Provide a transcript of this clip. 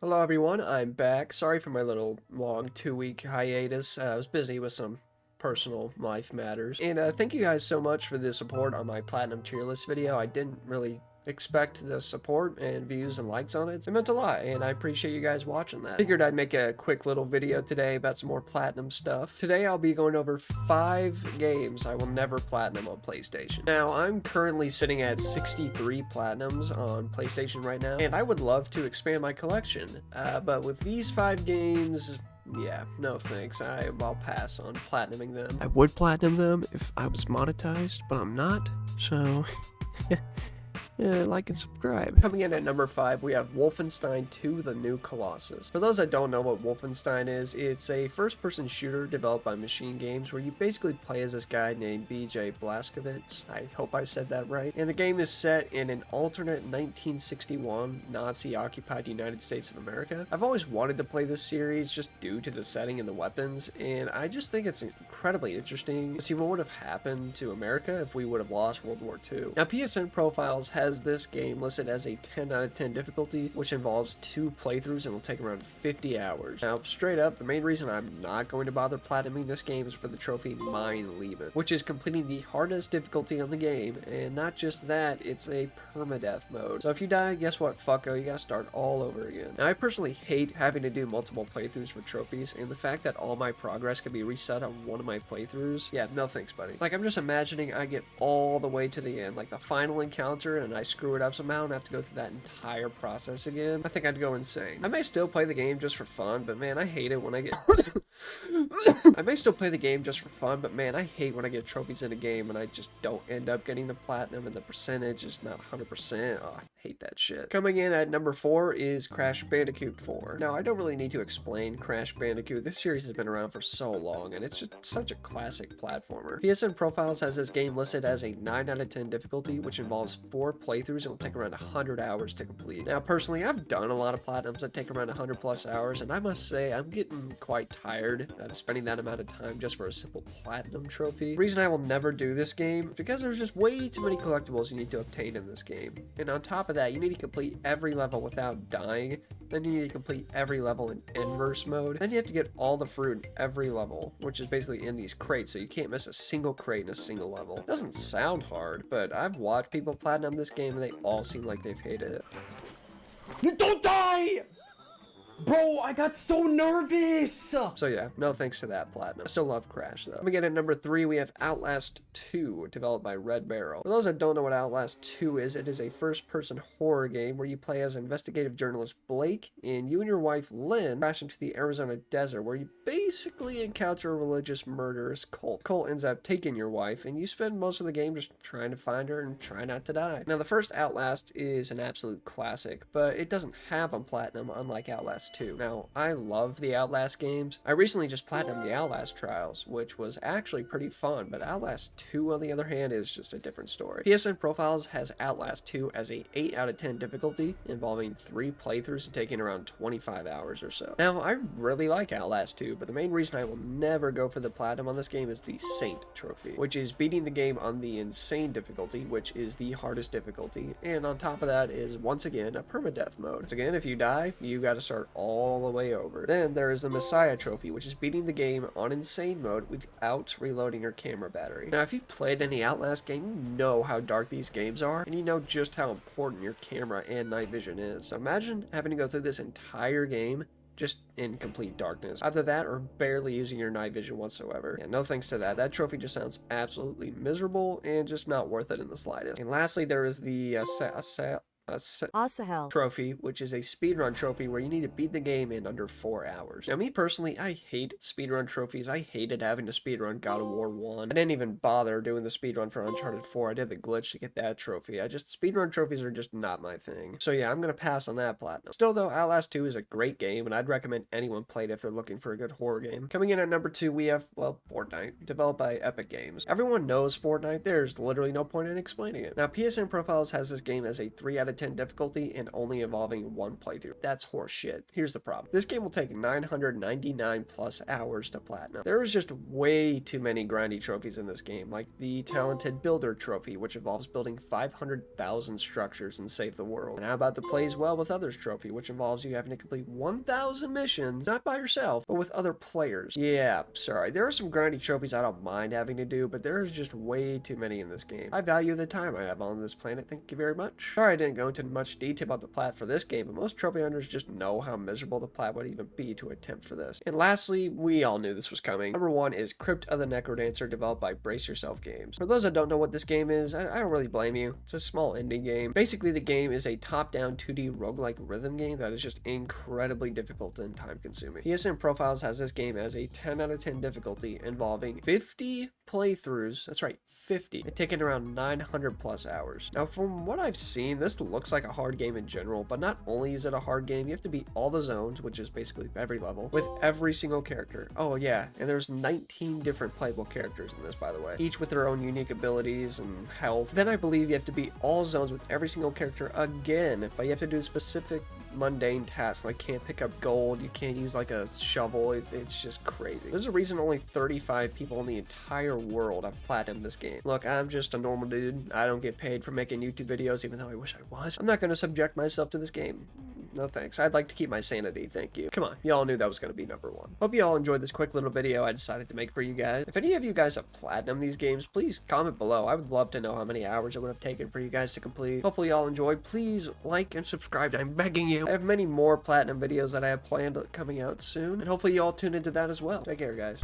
Hello everyone, I'm back. Sorry for my little long 2-week hiatus. I was busy with some personal life matters. And thank you guys so much for the support on my Platinum tier list video. I didn't really expect the support and views and likes on it. It meant a lot, and I appreciate you guys watching that. Figured I'd make a quick little video today about some more Platinum stuff. Today I'll be going over 5 games I will never Platinum on PlayStation. Now, I'm currently sitting at 63 Platinums on PlayStation right now, and I would love to expand my collection. But with these 5 games, yeah, no thanks. I'll pass on platinuming them. I would platinum them if I was monetized, but I'm not, so yeah, like and subscribe. Coming in at number 5, we have Wolfenstein 2: The New Colossus. For those that don't know what Wolfenstein is, it's a first-person shooter developed by Machine Games where you basically play as this guy named BJ Blazkowicz. I hope I said that right. And the game is set in an alternate 1961 Nazi-occupied United States of America. I've always wanted to play this series just due to the setting and the weapons, and I just think it's incredibly interesting to see what would have happened to America if we would have lost World War II. Now, PSN Profiles has this game listed as a 10 out of 10 difficulty, which involves 2 playthroughs and will take around 50 hours. Now, straight up, the main reason I'm not going to bother platinuming this game is for the trophy Mein Leben, which is completing the hardest difficulty on the game, and not just that, it's a permadeath mode. So if you die, guess what, fucko, you gotta start all over again. Now, I personally hate having to do multiple playthroughs for trophies, and the fact that all my progress can be reset on one of my playthroughs, yeah, no thanks, buddy. Like, I'm just imagining I get all the way to the end, like the final encounter, and I screw it up somehow and have to go through that entire process again. I think I'd go insane. I may still play the game just for fun, but man, I hate it when I get I may still play the game just for fun, but man, I hate when I get trophies in a game and I just don't end up getting the platinum and the percentage is not 100%. Oh, I hate that shit. Coming in at number 4 is Crash Bandicoot 4. Now, I don't really need to explain Crash Bandicoot. This series has been around for so long and it's just such a classic platformer. PSN Profiles has this game listed as a 9 out of 10 difficulty, which involves 4 playthroughs and will take around 100 hours to complete. Now, personally, I've done a lot of platinums that take around 100 plus hours, and I must say I'm getting quite tired of spending that amount of time just for a simple platinum trophy. The reason I will never do this game is because there's just way too many collectibles you need to obtain in this game. And on top of that, you need to complete every level without dying. Then you need to complete every level in inverse mode. Then you have to get all the fruit in every level, which is basically in these crates, so you can't miss a single crate in a single level. It doesn't sound hard, but I've watched people platinum this game and they all seem like they've hated it. Don't die! Bro, I got so nervous! So yeah, no thanks to that platinum. I still love Crash though. Coming in at number 3, we have Outlast 2, developed by Red Barrel. For those that don't know what Outlast 2 is, it is a first-person horror game where you play as investigative journalist Blake, and you and your wife Lynn crash into the Arizona desert where you basically encounter a religious murderous cult. The cult ends up taking your wife, and you spend most of the game just trying to find her and try not to die. Now, the first Outlast is an absolute classic, but it doesn't have a platinum unlike Outlast 2. Now, I love the Outlast games. I recently just platinumed the Outlast Trials, which was actually pretty fun, but Outlast 2, on the other hand, is just a different story. PSN Profiles has Outlast 2 as a 8 out of 10 difficulty, involving 3 playthroughs and taking around 25 hours or so. Now, I really like Outlast 2, but the main reason I will never go for the platinum on this game is the Saint trophy, which is beating the game on the insane difficulty, which is the hardest difficulty, and on top of that is, once again, a permadeath mode. Once again, if you die, you gotta start all the way over. Then there is the Messiah trophy, which is beating the game on insane mode without reloading your camera battery. Now, if you've played any Outlast game, you know how dark these games are, and you know just how important your camera and night vision is. So imagine having to go through this entire game just in complete darkness. Either that or barely using your night vision whatsoever. Yeah, no thanks to that. That trophy just sounds absolutely miserable and just not worth it in the slightest. And lastly, there is the Asahel trophy, which is a speedrun trophy where you need to beat the game in under 4 hours. Now, me personally, I hate speedrun trophies. I hated having to speedrun God of War 1. I didn't even bother doing the speedrun for Uncharted 4. I did the glitch to get that trophy. Speedrun trophies are just not my thing. So yeah, I'm gonna pass on that platinum. Still though, Outlast 2 is a great game, and I'd recommend anyone play it if they're looking for a good horror game. Coming in at number 2, we have, well, Fortnite, developed by Epic Games. Everyone knows Fortnite. There's literally no point in explaining it. Now, PSN Profiles has this game as a 3 out of 10 difficulty and only involving one playthrough. That's horseshit. Here's the problem. This game will take 999 plus hours to platinum. There is just way too many grindy trophies in this game, like the Talented Builder trophy, which involves building 500,000 structures and save the world. And how about the Plays Well with Others trophy, which involves you having to complete 1,000 missions, not by yourself, but with other players. Yeah, sorry, there are some grindy trophies I don't mind having to do, but there is just way too many in this game. I value the time I have on this planet, thank you very much. Sorry I didn't go into much detail about the plat for this game, but most trophy hunters just know how miserable the plat would even be to attempt for this. And lastly, we all knew this was coming. Number 1 is Crypt of the Necrodancer, developed by Brace Yourself Games. For those that don't know what this game is, I don't really blame you. It's a small indie game. Basically, the game is a top-down 2D roguelike rhythm game that is just incredibly difficult and time-consuming. PSN Profiles has this game as a 10 out of 10 difficulty involving 50 playthroughs. That's right, 50. And taking around 900 plus hours. Now, from what I've seen, this looks like a hard game in general, but not only is it a hard game, you have to beat all the zones, which is basically every level, with every single character. Oh yeah, and there's 19 different playable characters in this, by the way, each with their own unique abilities and health. Then I believe you have to beat all zones with every single character again, but you have to do specific mundane tasks, like can't pick up gold, you can't use like a shovel. It's just crazy. There's a reason only 35 people in the entire world have platinumed this game. Look, I'm just a normal dude. I don't get paid for making YouTube videos, even though I wish I was. I'm not going to subject myself to this game. No thanks. I'd like to keep my sanity, thank you. Come on, y'all knew that was going to be number 1. Hope you all enjoyed this quick little video I decided to make for you guys. If any of you guys have platinumed these games, please comment below. I would love to know how many hours it would have taken for you guys to complete. Hopefully y'all enjoyed. Please like and subscribe, I'm begging you. I have many more platinum videos that I have planned coming out soon, and hopefully you all tune into that as well. Take care, guys.